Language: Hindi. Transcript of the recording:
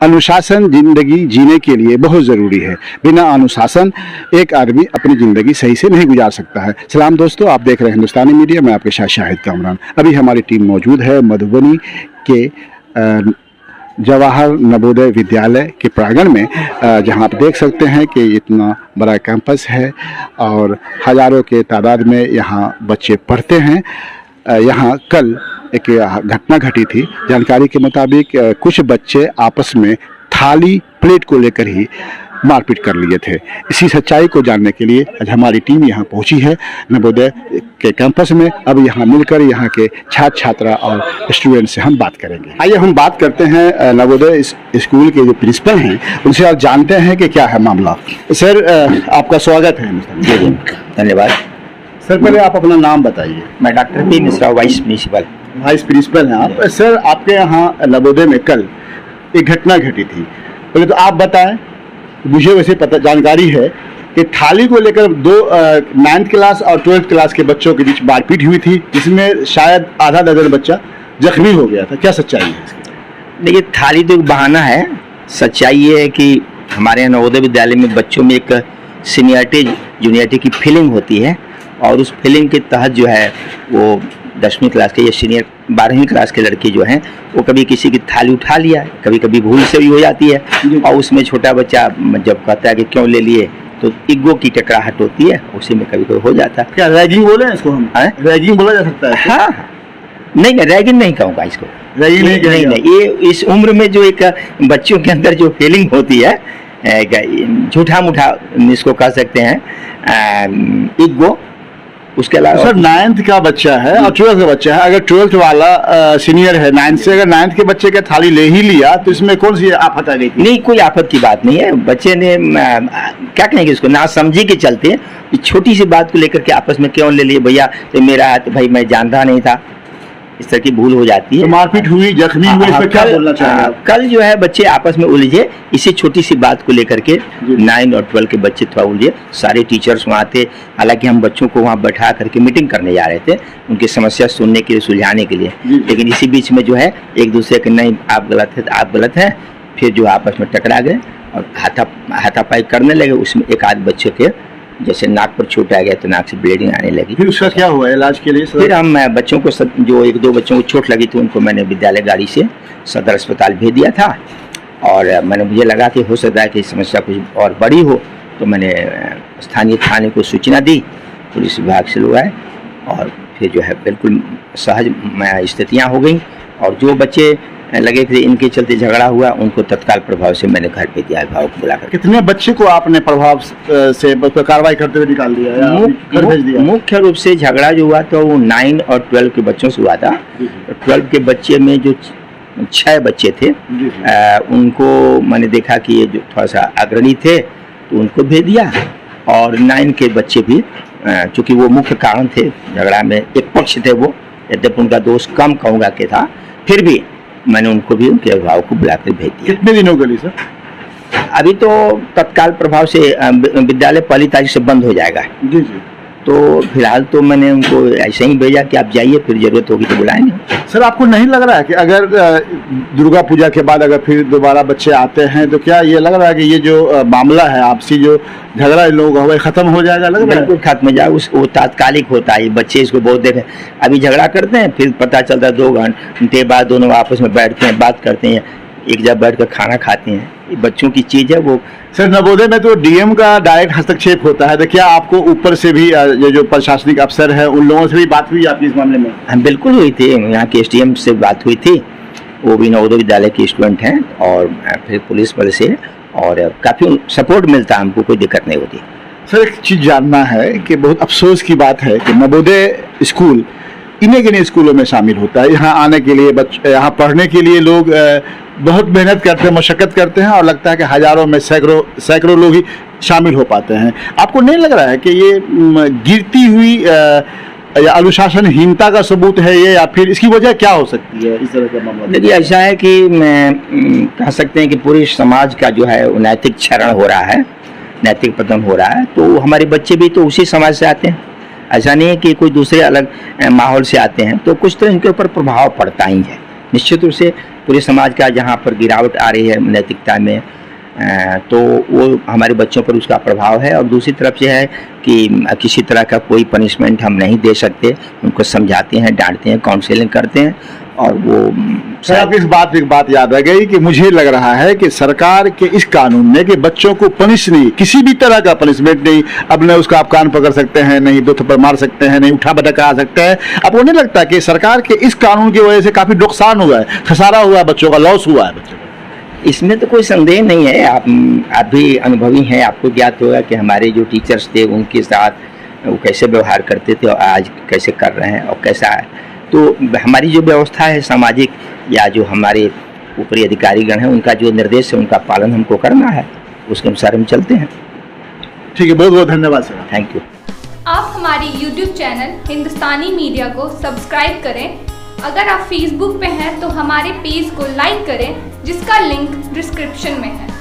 अनुशासन जिंदगी जीने के लिए बहुत ज़रूरी है। बिना अनुशासन एक आदमी अपनी ज़िंदगी सही से नहीं गुजार सकता है। सलाम दोस्तों, आप देख रहे हैं हिंदुस्तानी मीडिया। मैं आपके साथ शाहिद कामरान। अभी हमारी टीम मौजूद है मधुबनी के जवाहर नवोदय विद्यालय के प्रांगण में, जहां आप देख सकते हैं कि इतना बड़ा कैंपस है और हज़ारों के तादाद में यहां बच्चे पढ़ते हैं। यहाँ कल एक घटना घटी थी। जानकारी के मुताबिक कुछ बच्चे आपस में थाली प्लेट को लेकर ही मारपीट कर लिए थे। इसी सच्चाई को जानने के लिए आज हमारी टीम यहाँ पहुँची है नवोदय के कैंपस में। अब यहाँ मिलकर यहाँ के छात्र छात्रा और स्टूडेंट से हम बात करेंगे। आइए हम बात करते हैं नवोदय स्कूल के जो प्रिंसिपल हैं उनसे आज जानते हैं कि क्या है मामला। सर, आपका स्वागत है। धन्यवाद सर, पहले आप अपना नाम बताइए। मैं doctor P Mishra, vice principal. Vice principal हैं आप। सर, आपके यहाँ नवोदय में कल एक घटना घटी थी। पहले तो आप बताएं, मुझे वैसे पता जानकारी है कि थाली को लेकर दो 9th क्लास और 12th क्लास के बच्चों के बीच मारपीट हुई थी, जिसमें शायद आधा दर्जन बच्चा जख्मी हो गया था। क्या सच्चाई है इसकी? देखिए, थाली तो एक बहाना है। सच्चाई ये है कि हमारे यहाँ नवोदय विद्यालय में बच्चों में एक सीनियरिटी जूनियरिटी की फीलिंग होती है और उस फीलिंग के तहत जो है वो 10वीं क्लास के या सीनियर 12वीं क्लास के लड़के जो हैं वो कभी किसी की थाली उठा लिया, कभी कभी भूल से भी हो जाती है और उसमें छोटा बच्चा जब कहता है कि क्यों ले लिए तो ईगो की टकराहट होती है, उसी में कभी कभी हो जाता है। क्या रैगिंग बोले हैं इसको हम? रैगिंग बोला जा सकता है? हाँ, नहीं रैगिंग नहीं कहूँगा इसको। रैगिंग नहीं, ये इस उम्र में जो एक बच्चों के अंदर जो फीलिंग होती है, झूठा मूठा इसको कह सकते हैं, ईगो। उसके अलावा सर 9th का बच्चा है और 12th का बच्चा है। अगर 12th वाला सीनियर है 9th से, अगर 9th के बच्चे का थाली ले ही लिया तो इसमें कौन सी आफत आ गई थी? नहीं, कोई आफत की बात नहीं है। बच्चे ने क्या कहेंगे इसको, ना समझी के चलते छोटी सी बात को लेकर के आपस में क्यों ले लिए भैया, तो मेरा हाथ भाई मैं जानता नहीं था, इस तरह की भूल हो जाती है। तो मारपीट हुई, जख्मी हुए, इस पे क्या बोलना चाहिए? कल जो है बच्चे आपस में उलझे इसी छोटी सी बात को लेकर के। 9 और 12 के बच्चे थोड़ा उलझे। सारे टीचर्स वहाँ थे। हालांकि हम बच्चों को वहाँ बैठा करके मीटिंग करने जा रहे थे, उनकी समस्या सुनने के लिए, सुलझाने के लिए। लेकिन इसी बीच में जो है एक दूसरे के नहीं आप गलत है, आप गलत हैं, फिर जो आपस में टकरा गए और हाथापाई करने लगे। उसमें एक आध बच्चे थे जैसे नाक पर चोट आ गया तो नाक से ब्लीडिंग आने लगी। फिर उसका क्या हुआ इलाज के लिए? फिर हम बच्चों को जो 1-2 बच्चों को चोट लगी थी उनको मैंने विद्यालय गाड़ी से सदर अस्पताल भेज दिया था और मुझे लगा कि हो सकता है कि समस्या कुछ और बड़ी हो, तो मैंने स्थानीय थाने को सूचना दी, पुलिस विभाग से लोग आए और फिर जो है बिल्कुल सहज स्थितियाँ हो गई। और जो बच्चे लगे थे इनके चलते झगड़ा हुआ उनको तत्काल प्रभाव से मैंने घर पे दिया, अभिभावक बुलाकर। कितने बच्चे को आपने प्रभाव से कार्रवाई करते हुए निकाल दिया या घर भेज दिया? मुख्य रूप से झगड़ा जो हुआ तो वो 9 और 12 के बच्चों से हुआ था। 12 के बच्चे में जो 6 बच्चे थे उनको मैंने देखा कि ये जो थोड़ा सा अग्रणी थे तो उनको भेज दिया और 9 के बच्चे भी चूँकि वो मुख्य कारण थे झगड़ा में, एक पक्ष थे वो, यद्यपि उनका दोष कम कहूँगा कि था, फिर भी मैंने उनको भी उनके अभिभावक को बुलाकर भेज दिया। कितने दिनों के लिए सर? अभी तो तत्काल प्रभाव से विद्यालय 1 तारीख से बंद हो जाएगा। जी जी। तो फिलहाल तो मैंने उनको ऐसे ही भेजा कि आप जाइए, फिर जरूरत होगी तो बुलाएंगे। सर, आपको नहीं लग रहा है कि अगर दुर्गा पूजा के बाद अगर फिर दोबारा बच्चे आते हैं तो क्या ये लग रहा है कि ये जो मामला है आपसी जो झगड़ा इन लोगों का हुआ खत्म हो जाएगा? लग रहा है बिल्कुल खत्म हो जाएगा। वो तात्कालिक होता है। बच्चे इसको बहुत देर अभी झगड़ा करते हैं, फिर पता चलता है 2 घंटे बाद दोनों आपस में बैठते हैं, बात करते हैं, एक जगह बैठ कर खाना खाते हैं। बच्चों की चीज़ है वो। सर, नवोदय में तो डीएम का डायरेक्ट हस्तक्षेप होता है, तो क्या आपको ऊपर से भी ये जो प्रशासनिक अफसर है उन लोगों से भी बात हुई आपकी इस मामले में? हम बिल्कुल हुई थी, यहाँ के एसडीएम से बात हुई थी, वो भी नवोदय विद्यालय के स्टूडेंट हैं और फिर पुलिस बल से, और काफ़ी सपोर्ट मिलता है हमको, कोई दिक्कत नहीं होती। सर, एक चीज़ जानना है कि बहुत अफसोस की बात है कि नवोदय स्कूल इन्हीं गिने स्कूलों में शामिल होता है। यहाँ आने के लिए यहाँ पढ़ने के लिए लोग बहुत मेहनत करते हैं, मशक्क़त करते हैं और लगता है कि हज़ारों में सैकड़ों लोग ही शामिल हो पाते हैं। आपको नहीं लग रहा है कि ये गिरती हुई या अनुशासनहीनता का सबूत है ये, या फिर इसकी वजह क्या हो सकती है इस तरह का मामला? देखिए, ऐसा है कि कह सकते हैं कि पूरे समाज का जो है नैतिक क्षरण हो रहा है, नैतिक पतन हो रहा है। तो हमारे बच्चे भी तो उसी समाज से आते हैं, ऐसा नहीं है कि कोई दूसरे अलग माहौल से आते हैं, तो कुछ तो इनके ऊपर प्रभाव पड़ता ही है। निश्चित रूप से पूरे समाज का जहाँ पर गिरावट आ रही है नैतिकता में, तो वो हमारे बच्चों पर उसका प्रभाव है। और दूसरी तरफ से है कि किसी तरह का कोई पनिशमेंट हम नहीं दे सकते, उनको समझाते हैं, डांटते हैं, काउंसलिंग करते हैं। और वो सर, आपकी इस बात एक बात याद आ गई कि मुझे लग रहा है कि सरकार के इस कानून में कि बच्चों को पनिश नहीं, किसी भी तरह का पनिशमेंट नहीं, अब न उसका आप कान पकड़ सकते हैं, नहीं दो थप्पड़ मार सकते हैं, नहीं उठा बैठा करा सकते हैं। आपको नहीं लगता कि सरकार के इस कानून की वजह से काफी नुकसान हुआ है, खसारा हुआ है, बच्चों का लॉस हुआ है बच्चों का? इसमें तो कोई संदेह नहीं है। आप भी अनुभवी हैं, आपको ज्ञात होगा कि हमारे जो टीचर्स थे उनके साथ वो कैसे व्यवहार करते थे और आज कैसे कर रहे हैं और कैसा है। तो हमारी जो व्यवस्था है सामाजिक, या जो हमारे ऊपरी अधिकारीगण हैं, उनका जो निर्देश है उनका पालन हमको करना है, उसके अनुसार हम चलते हैं। ठीक है, बहुत बहुत धन्यवाद सर। Thank you. आप हमारी YouTube चैनल हिंदुस्तानी मीडिया को सब्सक्राइब करें। अगर आप Facebook पे हैं तो हमारे पेज को लाइक करें, जिसका लिंक डिस्क्रिप्शन में है।